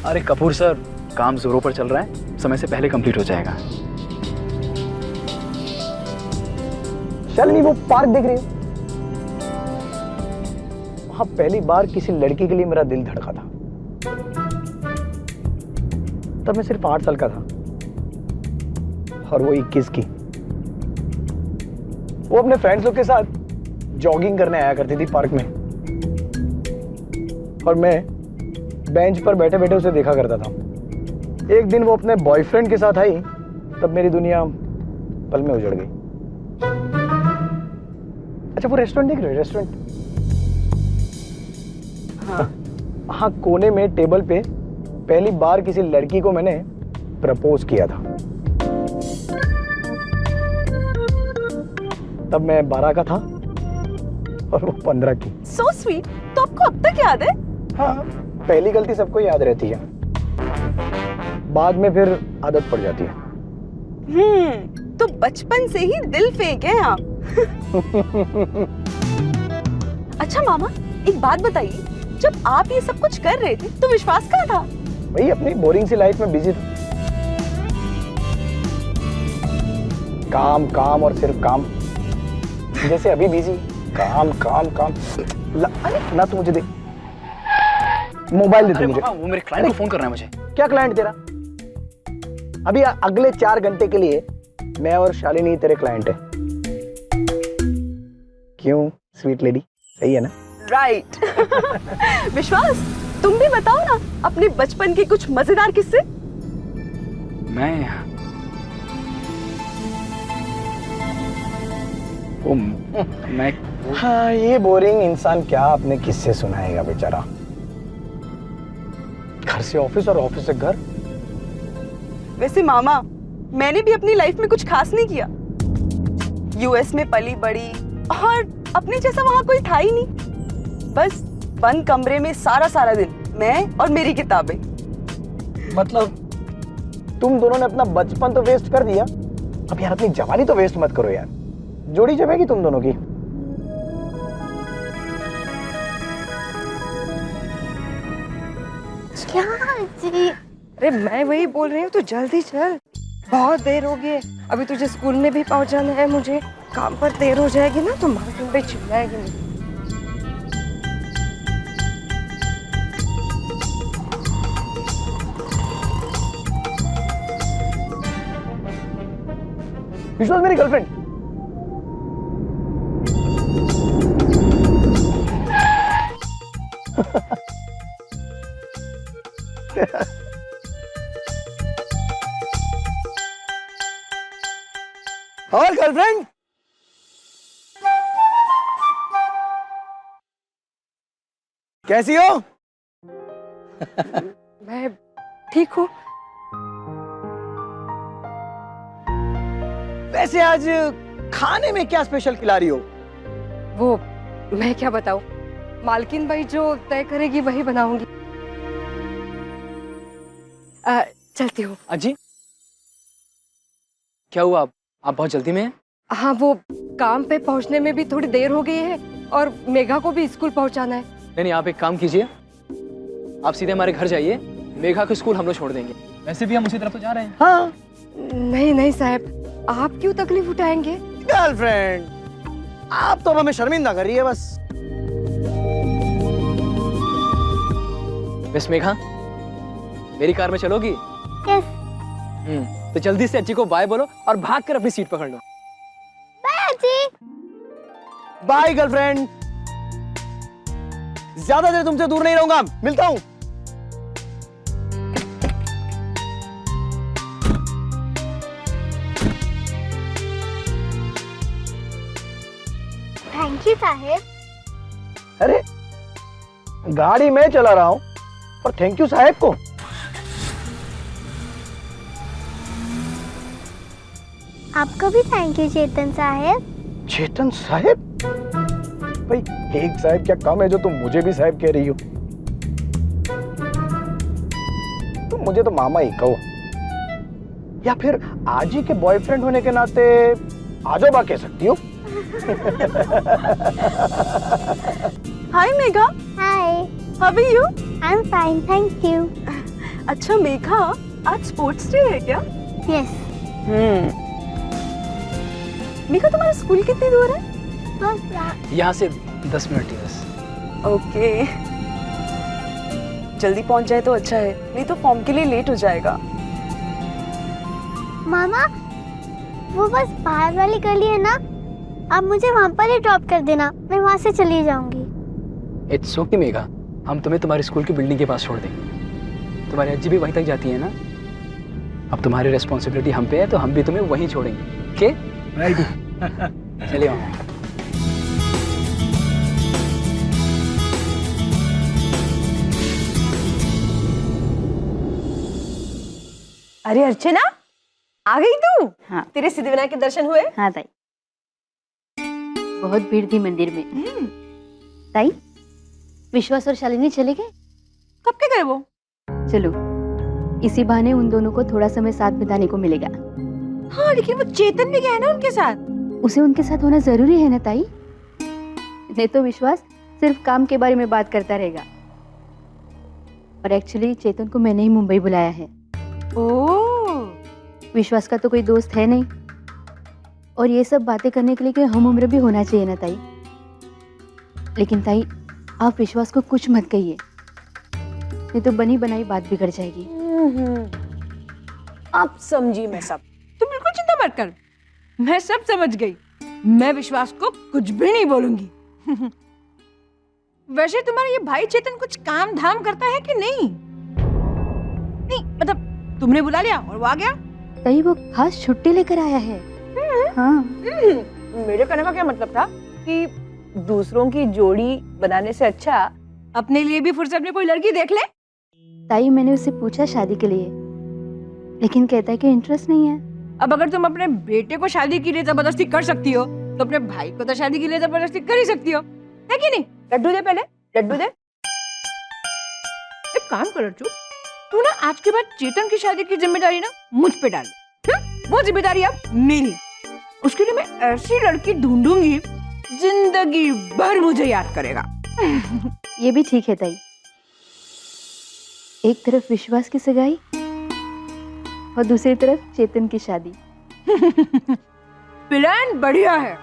अरे कपूर सर, काम जोरों पर चल रहा है, समय से पहले कंप्लीट हो जाएगा। चल नहीं, वो पार्क देख रही हो? वहां पहली बार किसी लड़की के लिए मेरा दिल धड़का था। तब मैं सिर्फ 8 साल का था और वो 21 की। वो अपने फ्रेंड्स लोग के साथ जॉगिंग करने आया करती थी पार्क में, और मैं बेंच पर बैठे बैठे उसे देखा करता था। एक दिन वो अपने बॉयफ्रेंड के साथ आई, तब मेरी दुनिया पल में उजड़ गई। अच्छा, वो रेस्टोरेंट देख रहे हो? रेस्टोरेंट, हाँ, कोने में टेबल पे पहली बार किसी लड़की को मैंने प्रपोज किया था। तब मैं 12 का था और वो 15 की। So sweet, तो आपको अब तक याद है? हाँ, पहली गलती सबको याद रहती है, बाद में फिर आदत पड़ जाती है। तो बचपन से ही दिल फेंक है आप। अच्छा मामा, एक बात बताइए, जब आप ये सब कुछ कर रहे थे तो विश्वास कहाँ था? भाई अपनी बोरिंग सी लाइफ में बिजी था। काम काम और सिर्फ काम, जैसे अभी बिजी, काम काम काम। अरे ना, तू मुझे दे मोबाइल, दे तू मुझे। वो मेरे क्लाइंट को फोन कर रहा है मुझे। क्या क्लाइंट तेरा? अभी अगले 4 घंटे के लिए मैं और शालिनी तेरे क्लाइंट है। क्यों स्वीट लेडी, सही है ना? राइट। विश्वास, तुम भी बताओ ना अपने बचपन के कुछ मजेदार किस्से। मैं हाँ, ये बोरिंग इंसान क्या अपने किस्से सुनाएगा बेचारा। घर से ऑफिस और ऑफिस से घर। वैसे मामा, मैंने भी अपनी लाइफ में कुछ खास नहीं किया। यूएस में पली बड़ी और अपने जैसा वहां कोई था ही नहीं। बस बंद कमरे में सारा दिन मैं और मेरी किताबें। मतलब तुम दोनों ने अपना बचपन तो वेस्ट कर दिया, अब यार अपनी जवानी तो वेस्ट मत करो यार। जोड़ी जमेगी तुम दोनों की। क्या जी? अरे मैं वही बोल रही हूँ, तो जल्दी चल, बहुत देर हो गई। अभी तुझे स्कूल में भी पहुंचाना है, मुझे काम पर देर हो जाएगी ना तो माँ तुम पे चिल्लाएगी नहीं। विश्वास मेरी गर्लफ्रेंड। और गर्लफ्रेंड, कैसी हो? मैं ठीक हूँ। वैसे आज खाने में क्या स्पेशल खिला रही हो? वो मैं क्या बताऊँ, मालकिन भाई जो तय करेगी वही बनाऊंगी। चलती हूँ। अजी, क्या हुआ? आप बहुत जल्दी में हैं? हाँ, वो काम पे पहुँचने में भी थोड़ी देर हो गई है और मेघा को भी स्कूल पहुँचाना है। नहीं, आप एक काम कीजिए, आप सीधे हमारे घर जाइए, मेघा को स्कूल हम लोग छोड़ देंगे। वैसे भी हम उसी तरफ तो जा रहे हैं। हाँ। नहीं साहब, आप क्यों तकलीफ उठाएंगे? गर्लफ्रेंड, आप तो हमें शर्मिंदा कर रही है बस। मिस मेघा, मेरी कार में चलोगी? यस। तो जल्दी से अज्जी को बाय बोलो और भागकर अपनी सीट पकड़ लो। बाय जी। बाय गर्लफ्रेंड, ज्यादा देर तुमसे दूर नहीं रहूंगा, मिलता हूं। थैंक यू साहेब। अरे गाड़ी मैं चला रहा हूं और थैंक यू साहेब को? आपको भी थैंक यू चेतन साहेब। चेतन साहेब? भाई एक साहेब क्या कम है जो तुम मुझे भी साहेब कह रही हो? तुम मुझे तो मामा ही कहो, या फिर आजी के बॉयफ्रेंड होने के नाते आजोबा कह सकती हो। Hi Megha. Hi. How are you? I am fine, thank you. अच्छा मेघा, आज स्पोर्ट्स डे है क्या? यस। मेघा, तुम्हारा स्कूल कितनी दूर है? बस यहाँ से 10 मिनट ही बस। ओके, जल्दी पहुंच जाए तो अच्छा है, नहीं तो फॉर्म के लिए लेट हो जाएगा। मामा, वो बस बाहर वाली गली है ना, आप मुझे वहाँ पर ही ड्रॉप कर देना, मैं वहाँ से चली जाऊंगी। इट्स ओके मेघा, हम तुम्हें तुम्हारे स्कूल की बिल्डिंग के पास छोड़ देंगे। तुम्हारी अज्जी भी वहीं तक जाती है ना। अब तुम्हारी रिस्पॉन्सिबिलिटी हम पे है, तो हम भी तुम्हें वहीं छोड़ेंगे। Okay right. चलिए मामा। अरे अर्चना, आ गई तू? हाँ। तेरे सिद्धिविनायक के दर्शन हुए? हाँ ताई, बहुत भीड़ थी मंदिर में। ताई, विश्वास और शालिनी चले गए? कब के गए वो? चलो, इसी बहाने उन दोनों को थोड़ा समय साथ बिताने को मिलेगा। हाँ, लेकिन वो चेतन भी गया है ना उनके साथ। उसे उनके साथ होना जरूरी है ना ताई, नहीं तो विश्वास सिर्फ काम के बारे में बात करता रहेगा। और एक्चुअली चेतन को मैंने ही मुंबई बुलाया है। ओह, विश्वास का तो कोई दोस्त है नहीं, और ये सब बातें करने के लिए कोई हम उम्र भी होना चाहिए ना ताई। लेकिन ताई, आप विश्वास को कुछ मत कहिए, नहीं तो बनी बनाई बात बिगड़ जाएगी। अब समझी मैं सब। तू बिल्कुल चिंता मत कर, मैं सब समझ गई। मैं विश्वास को कुछ भी नहीं बोलूंगी। वैसे तुम्हारा ये भाई चेतन कुछ काम धाम करता है कि नहीं? नहीं मतलब तुमने बुला लिया और वो आ गया? ताई, वो खास छुट्टी लेकर आया है। हाँ। मेरे कहने का क्या मतलब था कि दूसरों की जोड़ी बनाने से अच्छा अपने लिए भी फुर्सत में कोई लड़की देख ले। ताई, मैंने उससे पूछा शादी के लिए, लेकिन कहता है कि इंटरेस्ट नहीं है। अब अगर तुम अपने बेटे को शादी के लिए जबरदस्ती कर सकती हो, तो अपने भाई को तो शादी के लिए जबरदस्ती कर ही सकती हो, है कि नहीं? लड्डू दे, पहले लड्डू दे। एक काम कर अर्जुन, तू ना आज के बाद चेतन की शादी की जिम्मेदारी ना मुझ पे डाल। वो जिम्मेदारी अब मेरी। उसके लिए मैं ऐसी लड़की ढूंढूंगी जिंदगी भर मुझे याद करेगा। ये भी ठीक है ताई, एक तरफ विश्वास की सगाई और दूसरी तरफ चेतन की शादी। प्लान बढ़िया है।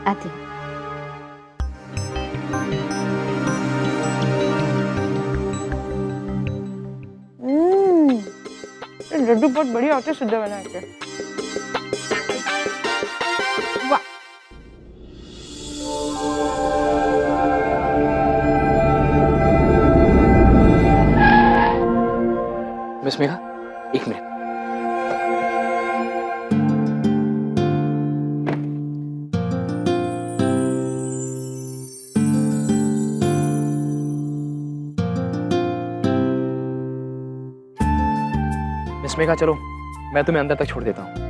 आते हैं। लड्डू बहुत बढ़िया होते हैं सिद्धिविनायक के। वाह, मिस मेघा, एक मिनट। मिस मेघा, चलो मैं तुम्हें अंदर तक छोड़ देता हूँ।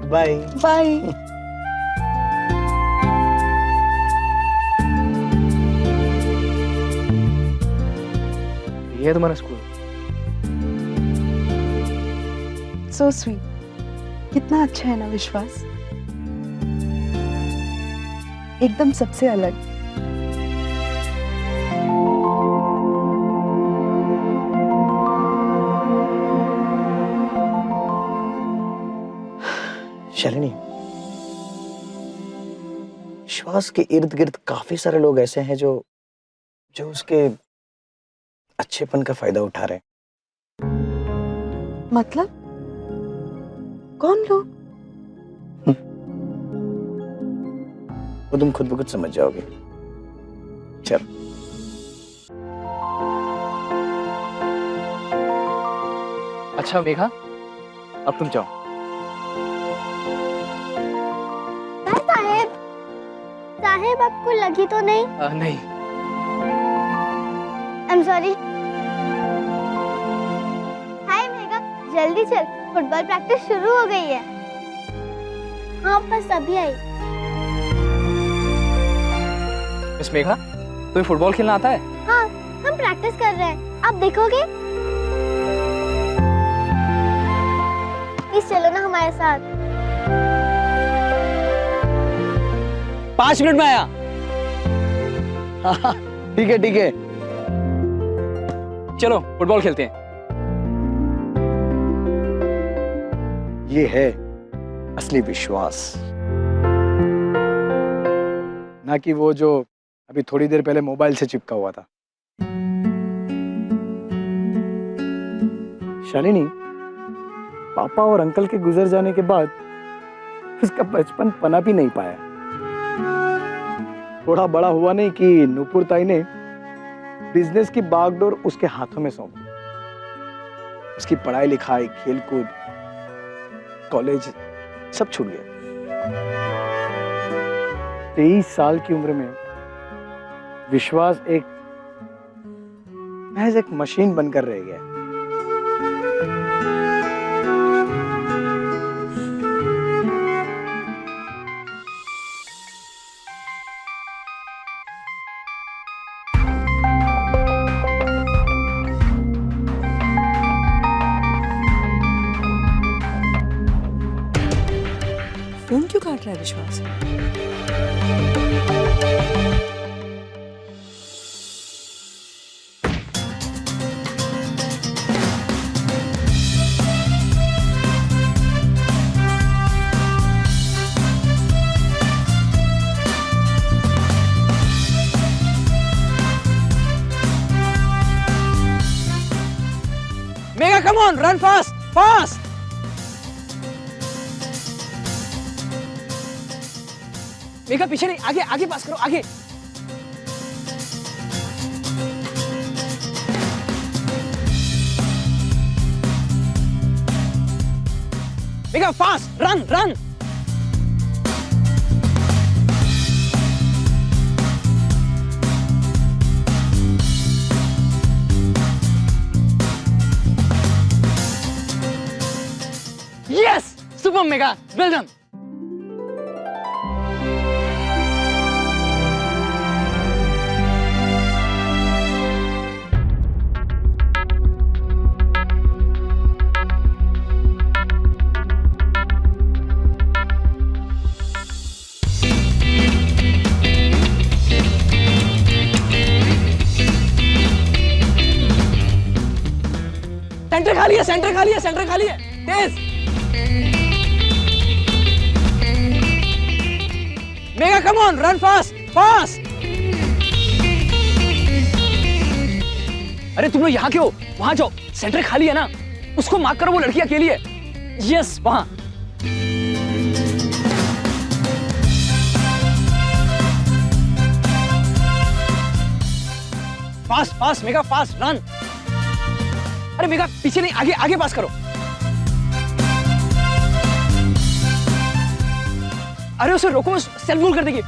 Bye bye. ये है तुम्हारा स्कूल। सो स्वीट, कितना अच्छा है ना विश्वास, एकदम सबसे अलग। शालिनी, विश्वास के इर्द गिर्द काफी सारे लोग ऐसे हैं जो उसके अच्छेपन का फायदा उठा रहे हैं। मतलब कौन लोग? वो तुम खुद ब खुद समझ जाओगे। चलो। अच्छा मेघा, अब तुम जाओ। साहेब, साहेब आपको लगी तो नहीं? नहीं। I am sorry. Hi Megha, जल्दी चल, फुटबॉल प्रैक्टिस शुरू हो गई है। हाँ, बस अभी आई। मिस मेघा, तुम्हें फुटबॉल खेलना आता है? हाँ, हम प्रैक्टिस कर रहे हैं, आप देखोगे? प्लीज चलो ना हमारे साथ। 5 मिनट में आया। हाँ, ठीक है ठीक है। चलो फुटबॉल खेलते हैं। ये है असली विश्वास, ना कि वो जो अभी थोड़ी देर पहले मोबाइल से चिपका हुआ था। शालिनी, पापा और अंकल के गुजर जाने के बाद उसका बचपन पना भी नहीं पाया। थोड़ा बड़ा हुआ नहीं कि नुपुर ताई ने बिजनेस की बागडोर उसके हाथों में सौंप दी। उसकी पढ़ाई लिखाई, खेलकूद, कॉलेज सब छूट गया। 23 साल की उम्र में विश्वास महज एक मशीन बनकर रह गया। फोन क्यों काट रहा है Vishwas? Megha come on, run fast fast. Megha पीछे नहीं, आगे आगे पास करो, आगे। Megha fast, run run. Yes, super Megha, well done. Centre खाली है, सेंटर खाली है, सेंटर खाली है, तेज। Megha come on, run fast fast. अरे तुम लोग यहाँ क्यों? वहां जाओ, सेंटर खाली है ना, उसको मार्क करो, वो लड़की अकेली है। यस, वहां। Fast fast mega, fast run. अरे मेगा पीछे नहीं, आगे आगे पास करो। अरे उसे रोको, सेल्फ गोल कर देगी।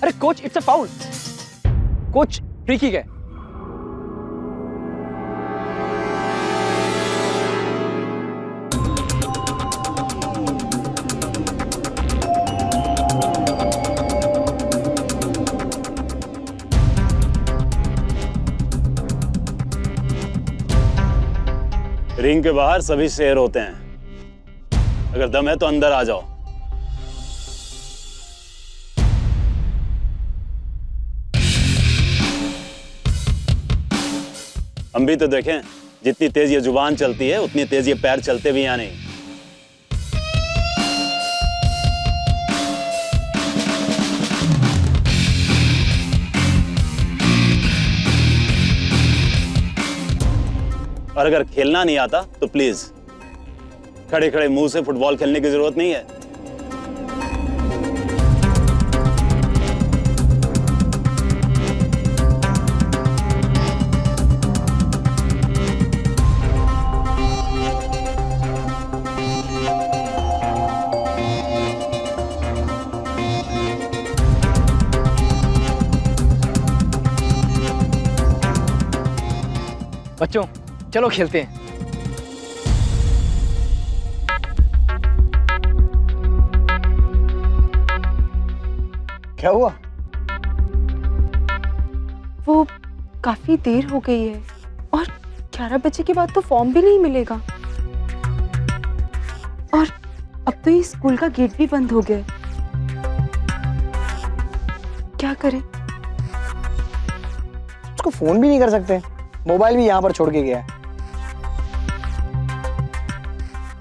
अरे coach, it's a foul. Coach, free kick है। रिंग के बाहर सभी शेर होते हैं। अगर दम है तो अंदर आ जाओ। हम भी तो देखें, जितनी तेज ये जुबान चलती है उतनी तेज ये पैर चलते भी या नहीं। और अगर खेलना नहीं आता तो प्लीज खड़े खड़े मुंह से फुटबॉल खेलने की जरूरत नहीं है। बच्चों चलो खेलते हैं। क्या हुआ? वो काफी देर हो गई है और 11 बजे के बाद तो फॉर्म भी नहीं मिलेगा, और अब तो ये स्कूल का गेट भी बंद हो गया। क्या करें? उसको फोन भी नहीं कर सकते, मोबाइल भी यहाँ पर छोड़ के गया है।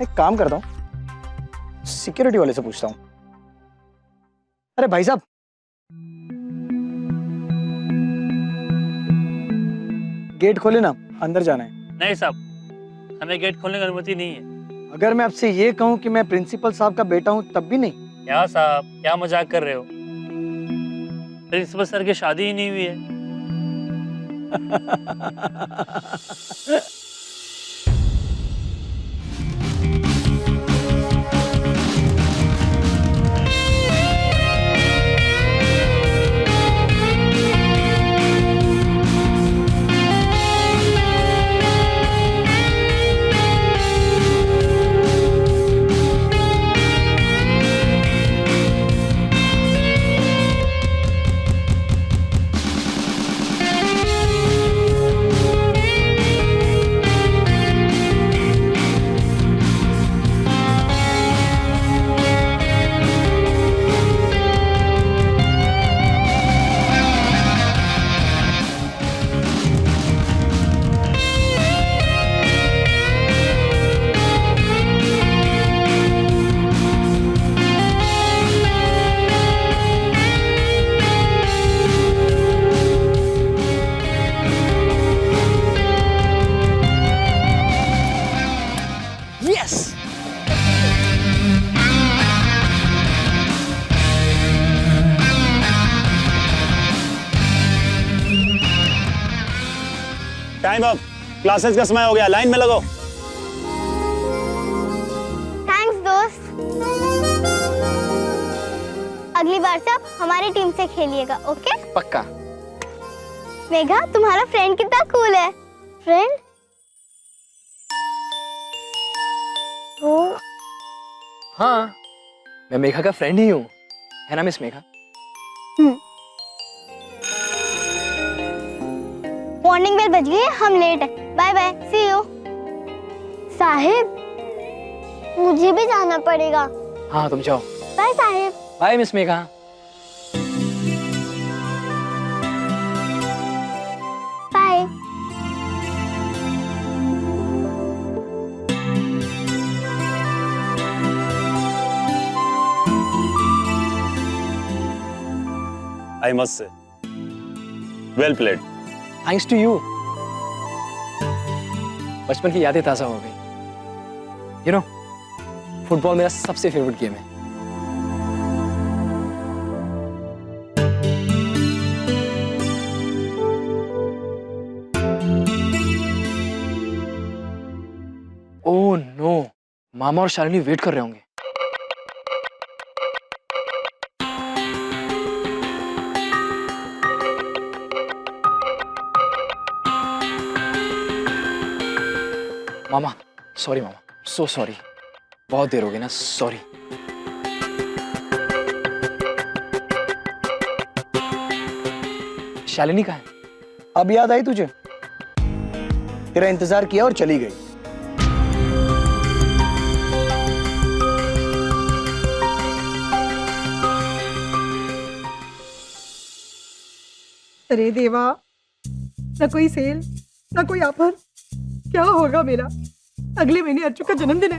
एक काम करता हूँ, सिक्योरिटी वाले से पूछता हूँ। अरे भाई साहब, गेट खोले ना, अंदर जाना है। नहीं साहब, हमें गेट खोलने की अनुमति नहीं है। अगर मैं आपसे ये कहूँ कि मैं प्रिंसिपल साहब का बेटा हूँ तब भी नहीं? क्या साहब, क्या मजाक कर रहे हो? प्रिंसिपल सर की शादी ही नहीं हुई है। टाइम अप, क्लासेस का समय हो गया, लाइन में लगो। थैंक्स दोस्त। अगली बार से आप हमारी टीम से खेलिएगा, ओके? पक्का। मेघा, तुम्हारा फ्रेंड कितना कूल है। फ्रेंड? वो हाँ, मैं मेघा का फ्रेंड ही हूँ, है ना मिस मेघा? मॉर्निंग बेल बज गई है, हम लेट है। Bye bye, see you. साहिब, मुझे भी जाना पड़ेगा। हाँ तुम जाओ। बाय साहिब। Bye miss Megha. Bye. I must say, well played. Thanks to you. बचपन की यादें ताजा हो गई। यू नो, फुटबॉल मेरा सबसे फेवरेट गेम है। ओह नो, मामा और शालिनी वेट कर रहे होंगे। मामा, सॉरी मामा, सो सॉरी, बहुत देर हो गई ना, सॉरी। शालिनी कहाँ है? अब याद आई तुझे? तेरा इंतजार किया और चली गई। अरे देवा, ना कोई सेल, ना कोई ऑफर, क्या होगा मेरा? अगले महीने अर्जुन का जन्मदिन है,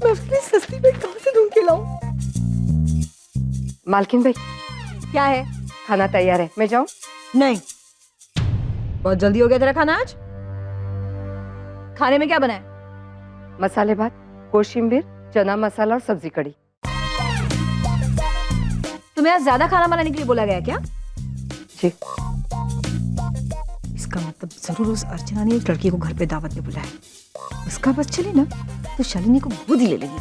मैं उसके लिए सस्ती बेड कहाँ से ढूंढ के लाऊं? मालकिन भाई, क्या है? खाना तैयार है, मैं जाऊं? नहीं, बहुत जल्दी हो गया तेरा खाना आज। खाने में क्या बना है? मसाले भात, कोशिम्बीर, चना मसाला और सब्जी कड़ी। तुम्हें आज ज्यादा खाना बनाने के लिए बोला गया क्या? जी। इसका मतलब जरूर उस अर्चना ने उस लड़की को घर पे दावत में बुलाया। उसका बस चली ना तो शालिनी को गोद ही ले लेगी।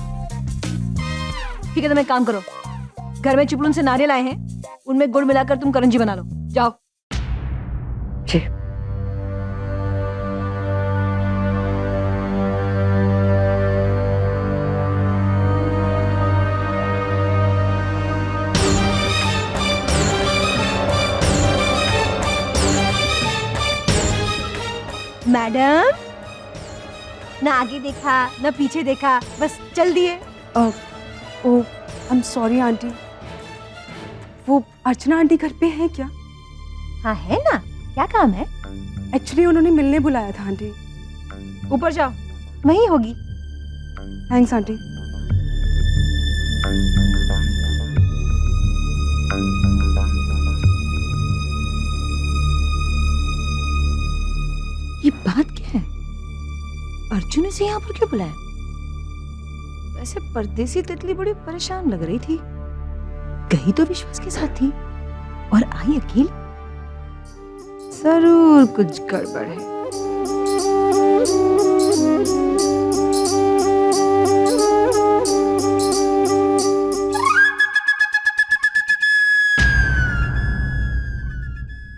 ठीक है, तुम एक काम करो, घर में चिपलून से नारियल आए हैं, उनमें गुड़ मिलाकर तुम करंजी बना लो। जाओ। जी। मैडम, ना आगे देखा ना पीछे देखा, बस चल दिए। ओ, आई एम सॉरी आंटी, वो अर्चना आंटी घर पे हैं क्या? हाँ है ना, क्या काम है? एक्चुअली उन्होंने मिलने बुलाया था आंटी। ऊपर जाओ, वही होगी। Thanks aunty. ये बात क्या है? अर्जुन इसे यहाँ पर क्यों बुलाया? वैसे परदेसी तितली बड़ी परेशान लग रही थी। गई तो विश्वास के साथ थी और आई अकेली। जरूर कुछ गड़बड़ है।